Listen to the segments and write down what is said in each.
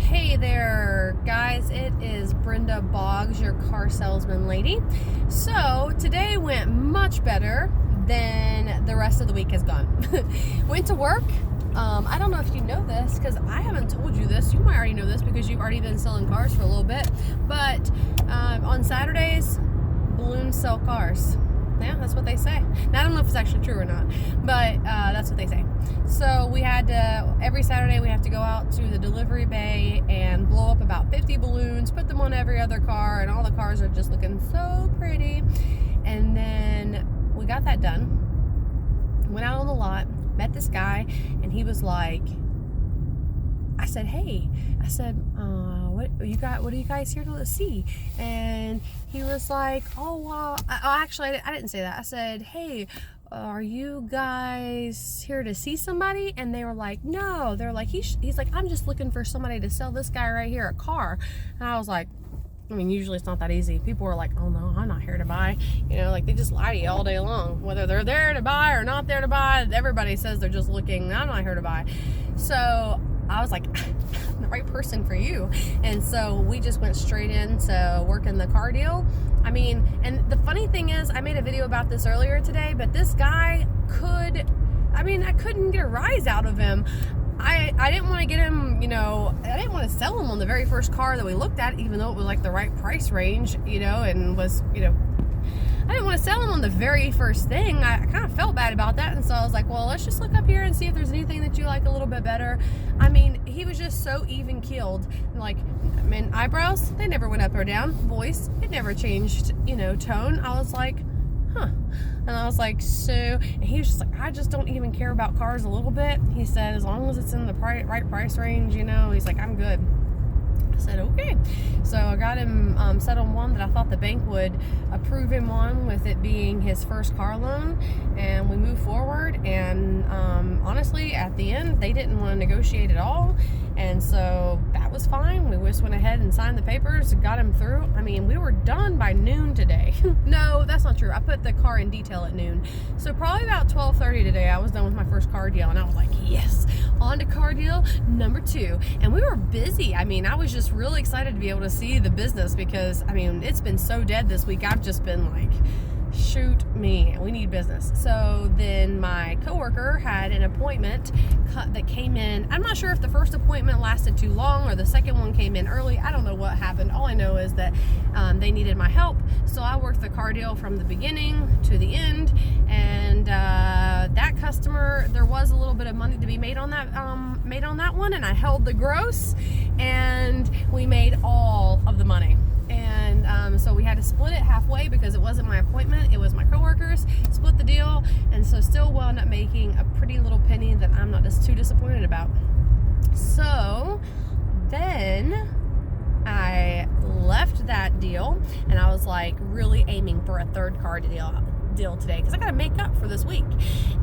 Hey there, guys. It is Brenda Boggs, your car salesman lady. So today went much better than the rest of the week has gone. Went to work. I don't know if you know this because I haven't told you this. You might already know this because you've already been selling cars for a little bit. But on Saturdays, balloons sell cars. Yeah, that's what they say. Now, I don't know if it's actually true or not, but that's what they say. So we had to, every Saturday we have to go out to the delivery bay and blow up about 50 balloons, put them on every other car, and all the cars are just looking so pretty. And then we got that done, went out on the lot, met this guy, and he was like, I said, hey, what are you guys here to see? And he was like, oh, wow. Actually, I didn't say that. I said, hey, are you guys here to see somebody? And they were like, no. They're like, he's like, I'm just looking for somebody to sell this guy right here a car. And I was like, I mean, usually it's not that easy. People are like, oh no, I'm not here to buy. You know, like they just lie to you all day long. Whether they're there to buy or not there to buy, everybody says they're just looking. I'm not here to buy. So I was like, I'm the right person for you. And so we just went straight into working the car deal. I mean, and the funny thing is, I made a video about this earlier today, but this guy I couldn't get a rise out of him. I didn't want to get him, I didn't want to sell him on the very first car that we looked at, even though it was like the right price range, and was, I didn't want to sell him on the very first thing. I kind of felt bad about that, and so I was like, well, let's just look up here and see if there's anything that you like a little bit better. I mean, he was just so even-keeled. Like, eyebrows, they never went up or down. Voice, it never changed, tone. I was like, huh. And I was like, so, and he was just like, I just don't even care about cars a little bit. He said, as long as it's in the right price range, he's like, I'm good. I said, okay. So I got him set on one that I thought the bank would approve him on, with it being his first car loan, and we moved forward. And honestly, at the end, they didn't want to negotiate at all, and so that was fine. We just went ahead and signed the papers, got him through. I mean, we were done by noon today. No, that's not true. I put the car in detail at noon, so probably about 12:30 today I was done with my first car deal, and I was like, yes, on to car deal number 2. And we were busy. I mean, I was just really excited to be able to see the business, because I mean, it's been so dead this week. I've just been like, shoot me, we need business. So then my coworker had an appointment that came in. I'm not sure if the first appointment lasted too long or the second one came in early. I don't know what happened. All I know is that they needed my help, so I worked the car deal from the beginning to the end. And that customer, there was a little bit of money to be made on that one, and I held the gross, and we made all of the money. And so we had to split it halfway because it wasn't my appointment, it was my coworkers. Split the deal, and so still wound up making a pretty little penny that I'm not just too disappointed about. So then I left that deal, and I was like really aiming for a third car deal today, because I gotta make up for this week.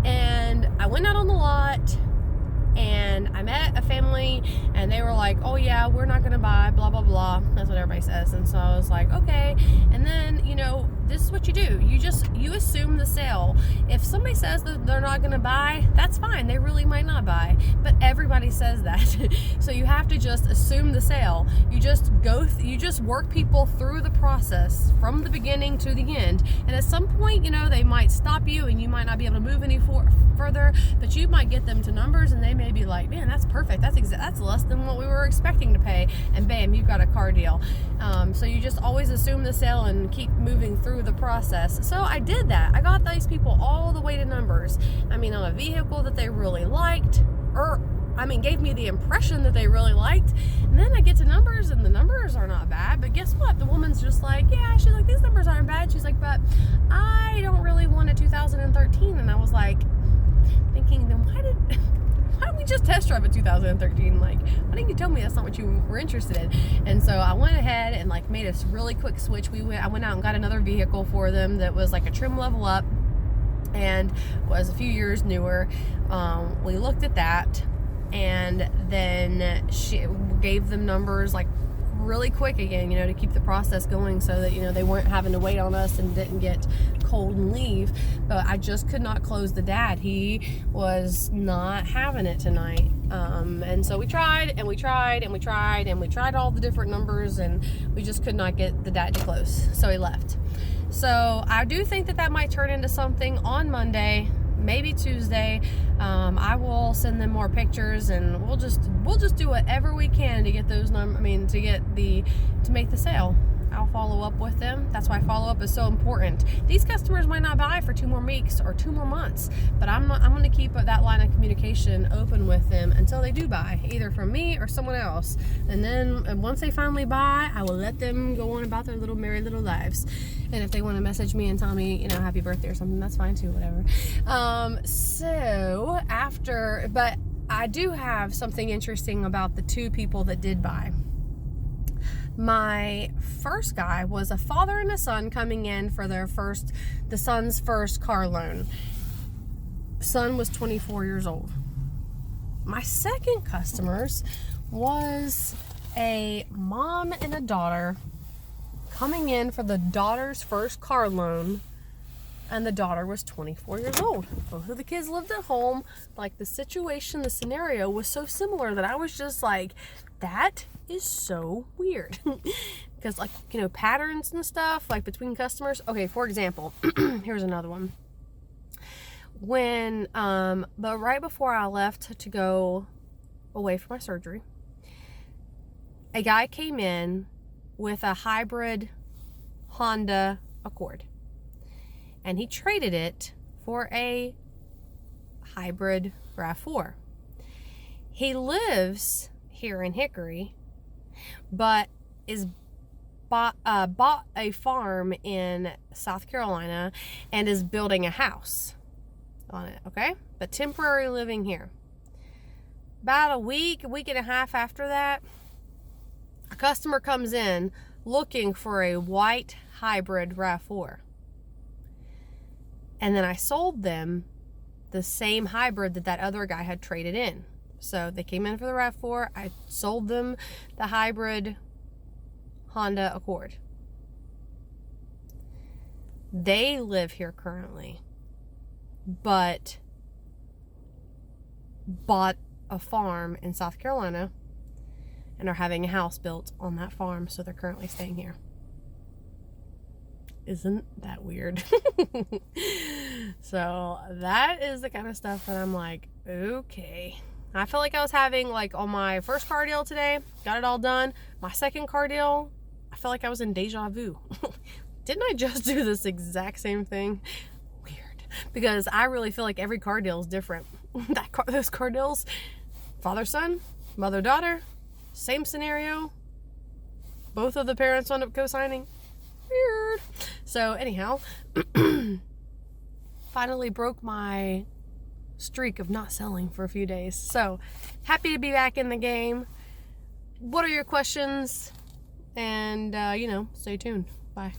And I went out on the lot, and I met a family, and they were like, oh yeah, we're not gonna buy, blah blah blah. That's what everybody says. And so I was like, okay. And then this is what you do. You assume the sale. If somebody says that they're not gonna buy, that's fine, they really might not buy, but everybody says that. So you have to just assume the sale. You just work people through the process from the beginning to the end, and at some point, they might stop you and you might not be able to move any further, but you might get them to numbers, and they may be like, man, that's perfect, that's less than what we were expecting to pay, and bam, you've got a car deal. So you just always assume the sale and keep moving through the process. So I did that. I got these people all the way to numbers. I mean, on a vehicle that they really liked, gave me the impression that they really liked. And then I get to numbers, and the numbers are not bad, but guess what? The woman's just like, yeah, she's like, these numbers aren't bad. She's like, but I don't really want a 2013. And I was like, thinking, then why don't we just test drive a 2013? Like, why didn't you tell me that's not what you were interested in? And so I went ahead and made a really quick switch. I went out and got another vehicle for them that was like a trim level up and was a few years newer. We looked at that, and then she gave them numbers really quick again, to keep the process going, so that they weren't having to wait on us and didn't get cold and leave. But I just could not close the dad. He was not having it tonight. And so we tried and we tried and we tried and we tried all the different numbers, and we just could not get the dad to close. So he left. So I do think that might turn into something on Monday, maybe Tuesday. I will send them more pictures, and we'll just do whatever we can to get those to make the sale. I'll follow up with them. That's why follow up is so important. These customers might not buy for 2 more weeks or 2 more months, but I'm going to keep that line of communication open with them until they do buy, either from me or someone else. And then once they finally buy, I will let them go on about their little merry little lives. And if they want to message me and tell me, happy birthday or something, that's fine too, whatever. But I do have something interesting about the 2 people that did buy. My first guy was a father and a son coming in for the son's first car loan. Son was 24 years old. My second customers was a mom and a daughter coming in for the daughter's first car loan, and the daughter was 24 years old. Both of the kids lived at home. Like, the scenario was so similar that I was just like, that is so weird. Because, patterns and stuff, between customers. Okay, for example, here's another one. But right before I left to go away for my surgery, a guy came in with a hybrid Honda Accord. And he traded it for a hybrid RAV4. He lives here in Hickory, but bought a farm in South Carolina and is building a house on it, okay? But temporary living here. About a week and a half after that, a customer comes in looking for a white hybrid RAV4. And then I sold them the same hybrid that other guy had traded in. So they came in for the RAV4. I sold them the hybrid Honda Accord. They live here currently, but bought a farm in South Carolina and are having a house built on that farm, so they're currently staying here. Isn't that weird? So that is the kind of stuff that I'm like, okay. I felt like I was having, on my first car deal today, got it all done. My second car deal, I felt like I was in deja vu. Didn't I just do this exact same thing? Weird. Because I really feel like every car deal is different. Those car deals, father-son, mother-daughter, same scenario. Both of the parents wound up co-signing. Weird. So anyhow, finally broke my streak of not selling for a few days. So happy to be back in the game. What are your questions? And stay tuned. Bye.